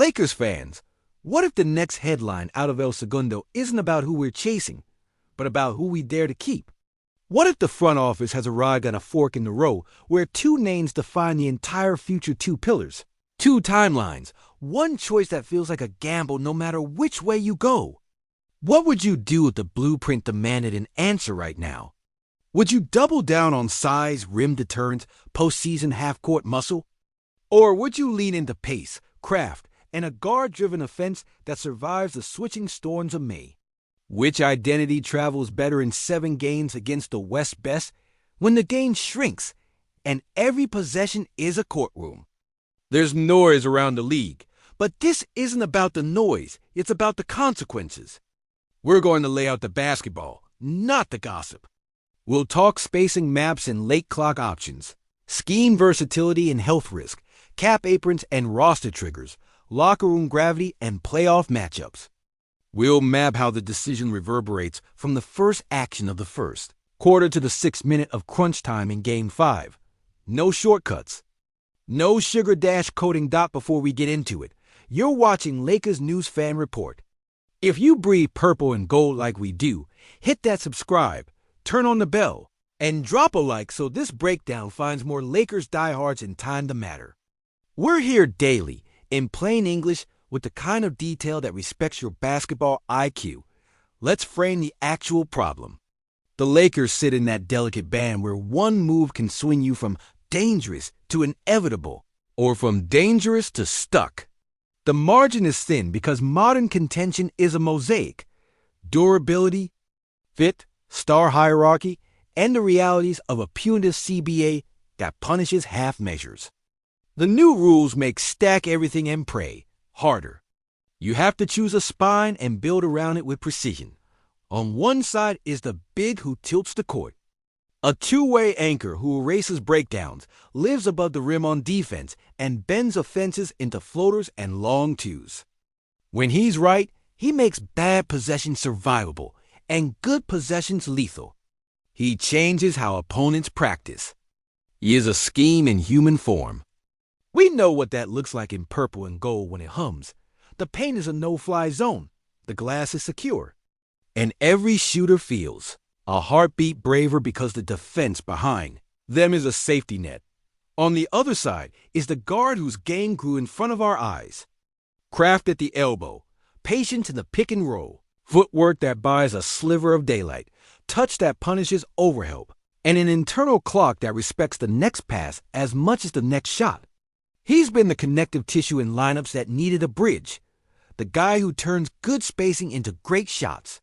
Lakers fans, what if the next headline out of El Segundo isn't about who we're chasing, but about who we dare to keep? What if the front office has arrived at a fork in the road where two names define the entire future two pillars? Two timelines, one choice that feels like a gamble no matter which way you go. What would you do if the blueprint demanded an answer right now? Would you double down on size, rim deterrence, postseason half-court muscle? Or would you lean into pace, craft, and a guard-driven offense that survives the switching storms of May? Which identity travels better in 7 games against the West best when the game shrinks and every possession is a courtroom? There's noise around the league, but this isn't about the noise. It's about the consequences. We're going to lay out the basketball, not the gossip. We'll talk spacing maps and late clock options, scheme versatility and health risk, cap aprons and roster triggers, locker room gravity and playoff matchups. We'll map how the decision reverberates from the first action of the first quarter to the 6th minute of crunch time in Game 5. No shortcuts. No sugar dash coding dot before we get into it. You're watching Lakers News Fan Report. If you breathe purple and gold like we do, hit that subscribe, turn on the bell, and drop a like so this breakdown finds more Lakers diehards in time to matter. We're here daily, in plain English, with the kind of detail that respects your basketball IQ. Let's frame the actual problem. The Lakers sit in that delicate band where one move can swing you from dangerous to inevitable, or from dangerous to stuck. The margin is thin because modern contention is a mosaic. Durability, fit, star hierarchy, and the realities of a punitive CBA that punishes half measures. The new rules make stack everything and pray harder. You have to choose a spine and build around it with precision. On one side is the big who tilts the court. A two-way anchor who erases breakdowns, lives above the rim on defense, and bends offenses into floaters and long twos. When he's right, he makes bad possessions survivable and good possessions lethal. He changes how opponents practice. He is a scheme in human form. We know what that looks like in purple and gold when it hums. The paint is a no-fly zone. The glass is secure. And every shooter feels a heartbeat braver because the defense behind them is a safety net. On the other side is the guard whose game grew in front of our eyes. Craft at the elbow, patience in the pick and roll, footwork that buys a sliver of daylight, touch that punishes overhelp, and an internal clock that respects the next pass as much as the next shot. He's been the connective tissue in lineups that needed a bridge, the guy who turns good spacing into great shots,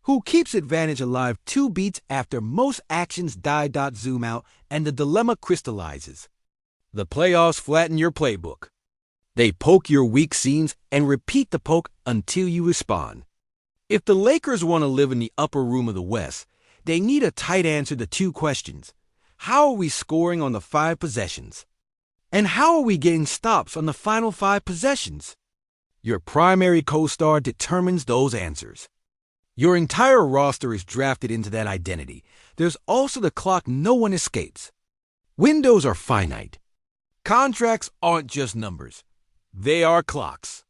who keeps advantage alive 2 beats after most actions zoom out and the dilemma crystallizes. The playoffs flatten your playbook. They poke your weak seams and repeat the poke until you respond. If the Lakers want to live in the upper room of the West, they need a tight answer to 2 questions. How are we scoring on the 5 possessions? And how are we getting stops on the final 5 possessions? Your primary co-star determines those answers. Your entire roster is drafted into that identity. There's also the clock no one escapes. Windows are finite. Contracts aren't just numbers. They are clocks.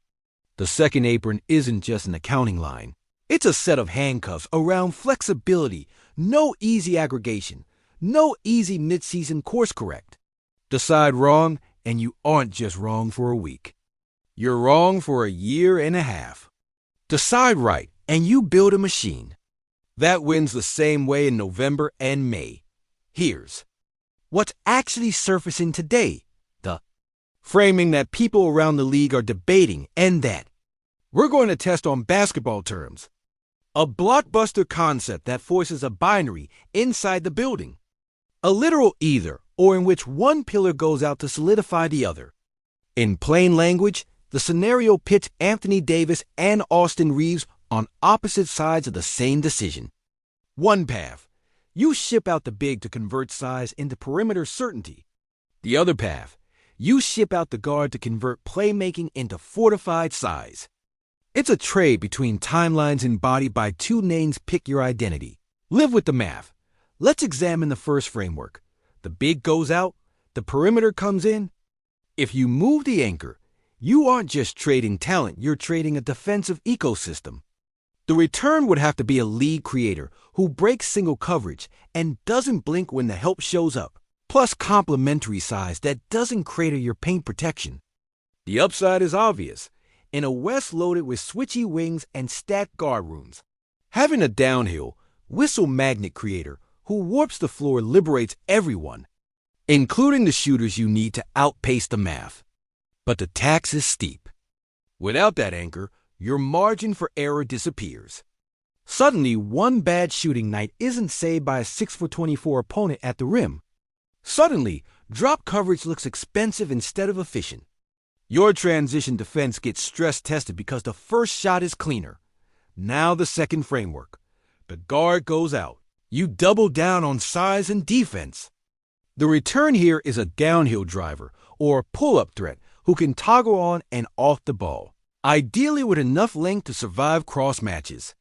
The second apron isn't just an accounting line. It's a set of handcuffs around flexibility, no easy aggregation, no easy mid-season course correct. Decide wrong, and you aren't just wrong for a week. You're wrong for a year and a half. Decide right, and you build a machine that wins the same way in November and May. Here's what's actually surfacing today, the framing that people around the league are debating, and that we're going to test on basketball terms. A blockbuster concept that forces a binary inside the building. A literal either, or in which one pillar goes out to solidify the other. In plain language, the scenario pits Anthony Davis and Austin Reeves on opposite sides of the same decision. One path, you ship out the big to convert size into perimeter certainty. The other path, you ship out the guard to convert playmaking into fortified size. It's a trade between timelines embodied by 2 names pick your identity. Live with the math. Let's examine the first framework. The big goes out, the perimeter comes in. If you move the anchor, You aren't just trading talent, you're trading a defensive ecosystem. The return would have to be a lead creator who breaks single coverage and doesn't blink when the help shows up, plus complementary size that doesn't crater your paint protection. The upside is obvious. In a West loaded with switchy wings and stacked guard rooms, having a downhill, whistle magnet creator who warps the floor liberates everyone, including the shooters you need to outpace the math. But the tax is steep. Without that anchor, your margin for error disappears. Suddenly, one bad shooting night isn't saved by a 6'24" opponent at the rim. Suddenly, drop coverage looks expensive instead of efficient. Your transition defense gets stress tested because the first shot is cleaner. Now the second framework. The guard goes out. You double down on size and defense. The return here is a downhill driver or a pull-up threat who can toggle on and off the ball, ideally with enough length to survive cross matches.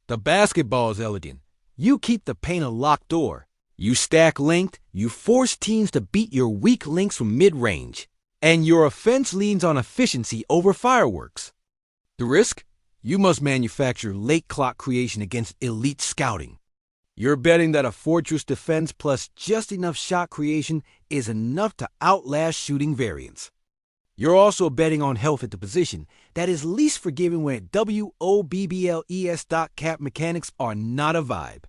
The basketball is elegant. You keep the paint a locked door. You stack length, you force teams to beat your weak links from mid-range, and your offense leans on efficiency over fireworks. The risk? You must manufacture late clock creation against elite scouting. You're betting that a fortress defense plus just enough shot creation is enough to outlast shooting variance. You're also betting on health at the position that is least forgiving when WOBBLES.cap mechanics are not a vibe.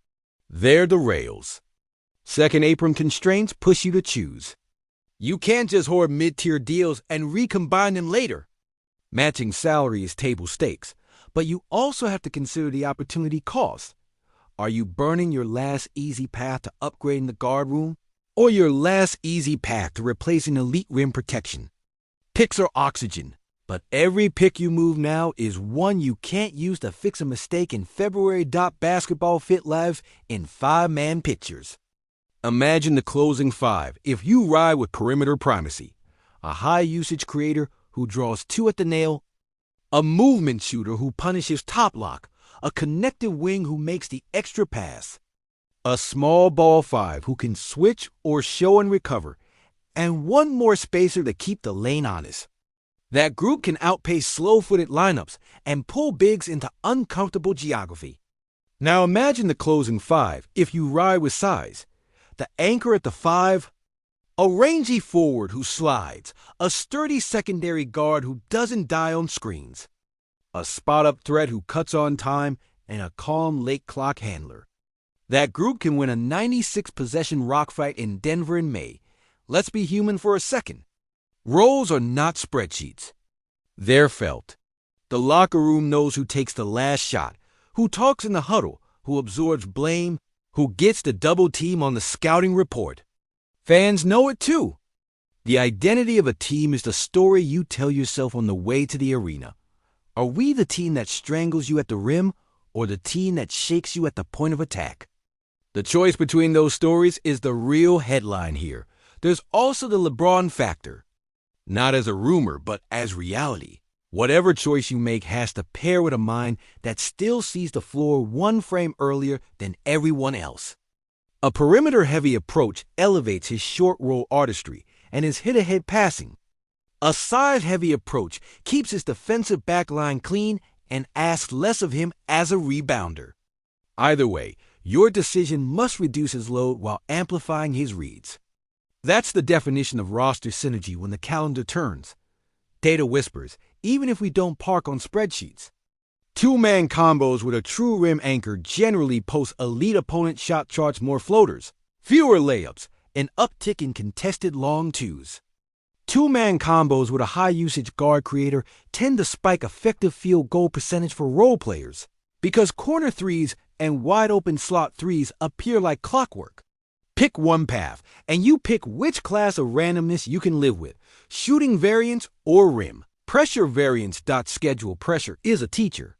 They're the rails. Second apron constraints push you to choose. You can't just hoard mid-tier deals and recombine them later. Matching salary is table stakes, but you also have to consider the opportunity cost. Are you burning your last easy path to upgrading the guard room, or your last easy path to replacing elite rim protection? Picks are oxygen, but every pick you move now is one you can't use to fix a mistake in February. Basketball Fit Live in 5-man pictures. Imagine the closing five if you ride with perimeter primacy, a high-usage creator who draws two at the nail, a movement shooter who punishes top lock, a connected wing who makes the extra pass, a small ball five who can switch or show and recover, and one more spacer to keep the lane honest. That group can outpace slow-footed lineups and pull bigs into uncomfortable geography. Now imagine the closing five if you ride with size. The anchor at the five, a rangy forward who slides, a sturdy secondary guard who doesn't die on screens, a spot-up threat who cuts on time, and a calm late clock handler. That group can win a 96-possession rock fight in Denver in May. Let's be human for a second. Roles are not spreadsheets. They're felt. The locker room knows who takes the last shot, who talks in the huddle, who absorbs blame, who gets the double team on the scouting report. Fans know it too. The identity of a team is the story you tell yourself on the way to the arena. Are we the team that strangles you at the rim or the team that shakes you at the point of attack? The choice between those stories is the real headline here. There's also the LeBron factor. Not as a rumor, but as reality. Whatever choice you make has to pair with a mind that still sees the floor one frame earlier than everyone else. A perimeter-heavy approach elevates his short-roll artistry and his hit-ahead passing. A size-heavy approach keeps his defensive backline clean and asks less of him as a rebounder. Either way, your decision must reduce his load while amplifying his reads. That's the definition of roster synergy when the calendar turns. Data whispers, even if we don't park on spreadsheets. Two-man combos with a true rim anchor generally post elite opponent shot charts more floaters, fewer layups, an uptick in contested long twos. Two-man combos with a high-usage guard creator tend to spike effective field goal percentage for role players because corner threes and wide-open slot threes appear like clockwork. Pick one path, and you pick which class of randomness you can live with, shooting variance or rim. Pressure variance. Schedule pressure is a teacher.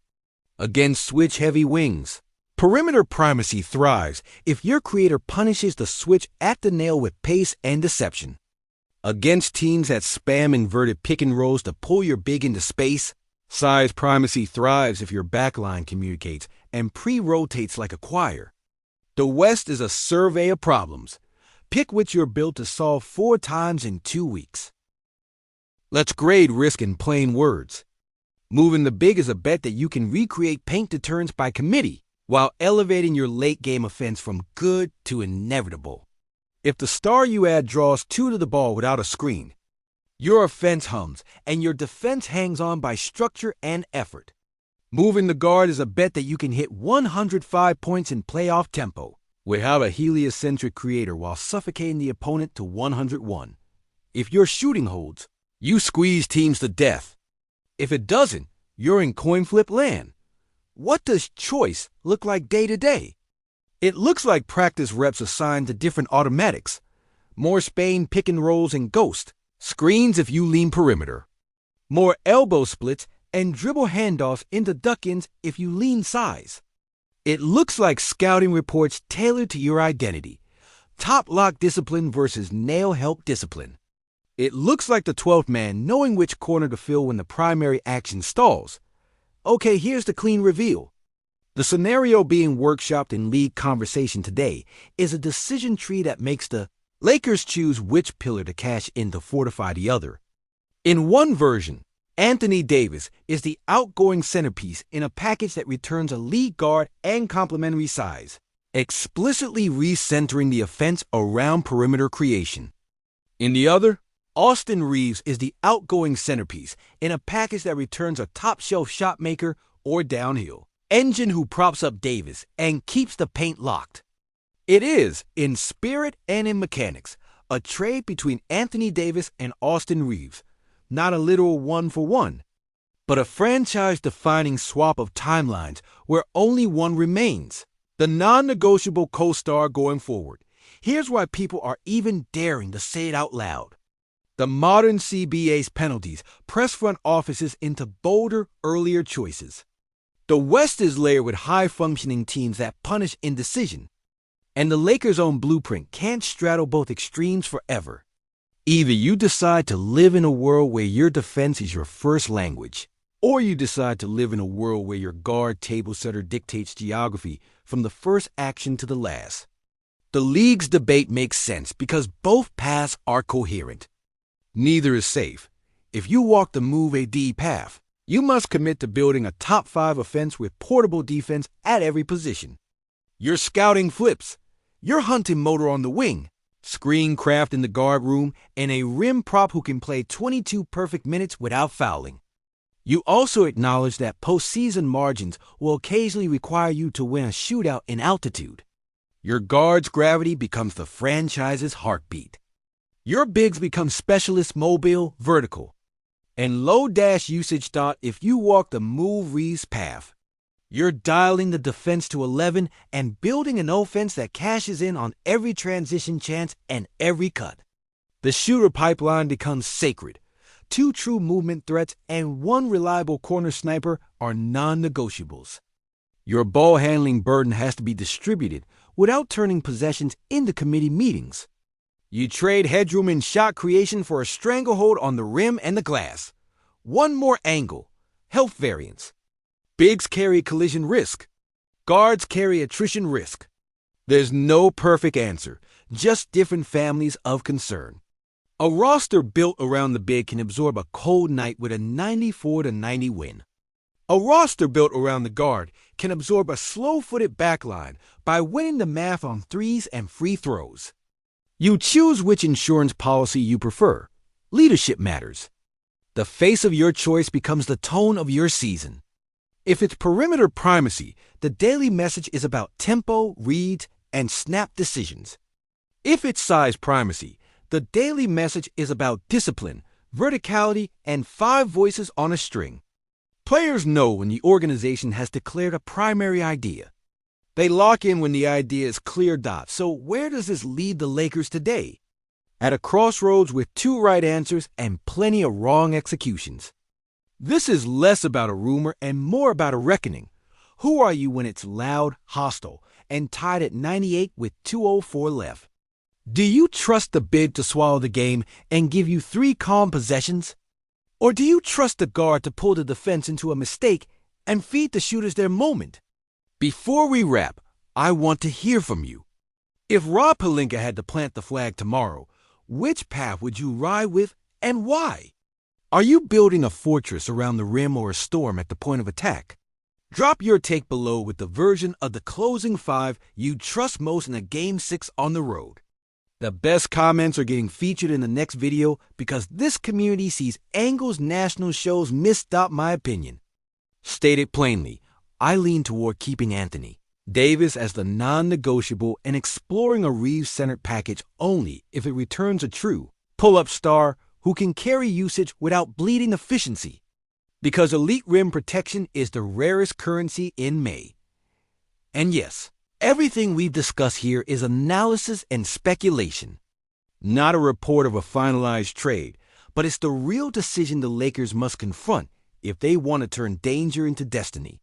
Against switch-heavy wings, perimeter primacy thrives if your creator punishes the switch at the nail with pace and deception. Against teams that spam inverted pick and rolls to pull your big into space, size primacy thrives if your backline communicates and pre-rotates like a choir. The West is a survey of problems. Pick which you're built to solve 4 times in 2 weeks. Let's grade risk in plain words. Moving the big is a bet that you can recreate paint deterrence by committee while elevating your late-game offense from good to inevitable. If the star you add draws 2 to the ball without a screen, your offense hums and your defense hangs on by structure and effort. Moving the guard is a bet that you can hit 105 points in playoff tempo without a heliocentric creator while suffocating the opponent to 101. If your shooting holds, you squeeze teams to death. If it doesn't, you're in coin flip land. What does choice look like day to day? It looks like practice reps assigned to different automatics. More Spain pick and rolls and ghost. Screens if you lean perimeter. More elbow splits and dribble handoffs into duck-ins if you lean size. It looks like scouting reports tailored to your identity. Top lock discipline versus nail help discipline. It looks like the 12th man knowing which corner to fill when the primary action stalls. Okay, here's the clean reveal. The scenario being workshopped in league conversation today is a decision tree that makes the Lakers choose which pillar to cash in to fortify the other. In one version, Anthony Davis is the outgoing centerpiece in a package that returns a lead guard and complementary size, explicitly recentering the offense around perimeter creation. In the other, Austin Reeves is the outgoing centerpiece in a package that returns a top-shelf shot maker or downhill engine who props up Davis and keeps the paint locked. It is, in spirit and in mechanics, a trade between Anthony Davis and Austin Reeves, not a literal one-for-one, but a franchise-defining swap of timelines where only one remains, the non-negotiable co-star going forward. Here's why people are even daring to say it out loud. The modern CBA's penalties press front offices into bolder, earlier choices. The West is layered with high-functioning teams that punish indecision, and the Lakers' own blueprint can't straddle both extremes forever. Either you decide to live in a world where your defense is your first language, or you decide to live in a world where your guard table setter dictates geography from the first action to the last. The league's debate makes sense because both paths are coherent. Neither is safe. If you walk the move AD path, you must commit to building a top 5 offense with portable defense at every position. Your scouting flips, your hunting motor on the wing, screen craft in the guard room, and a rim prop who can play 22 perfect minutes without fouling. You also acknowledge that postseason margins will occasionally require you to win a shootout in altitude. Your guard's gravity becomes the franchise's heartbeat. Your bigs become specialist mobile vertical, and low dash usage thought if you walk the move Reeves path. You're dialing the defense to 11 and building an offense that cashes in on every transition chance and every cut. The shooter pipeline becomes sacred. 2 true movement threats and 1 reliable corner sniper are non-negotiables. Your ball handling burden has to be distributed without turning possessions into committee meetings. You trade headroom in shot creation for a stranglehold on the rim and the glass. 1 more angle, health variance. Bigs carry collision risk. Guards carry attrition risk. There's no perfect answer, just different families of concern. A roster built around the big can absorb a cold night with a 94-90 win. A roster built around the guard can absorb a slow-footed backline by winning the math on threes and free throws. You choose which insurance policy you prefer. Leadership matters. The face of your choice becomes the tone of your season. If it's perimeter primacy, the daily message is about tempo, reads, and snap decisions. If it's size primacy, the daily message is about discipline, verticality, and 5 voices on a string. Players know when the organization has declared a primary idea. They lock in when the idea is clear dots. So where does this lead the Lakers today? At a crossroads with 2 right answers and plenty of wrong executions. This is less about a rumor and more about a reckoning. Who are you when it's loud, hostile, and tied at 98 with 2:04 left? Do you trust the big to swallow the game and give you 3 calm possessions? Or do you trust the guard to pull the defense into a mistake and feed the shooters their moment? Before we wrap, I want to hear from you. If Rob Pelinka had to plant the flag tomorrow, which path would you ride with and why? Are you building a fortress around the rim or a storm at the point of attack? Drop your take below with the version of the closing five you trust most in a Game 6 on the road. The best comments are getting featured in the next video because this community sees Angle's national shows misstop my opinion. Stated plainly, I lean toward keeping Anthony Davis as the non-negotiable and exploring a Reeves-centered package only if it returns a true pull-up star who can carry usage without bleeding efficiency. Because elite rim protection is the rarest currency in May. And yes, everything we've discussed here is analysis and speculation. Not a report of a finalized trade, but it's the real decision the Lakers must confront if they want to turn danger into destiny.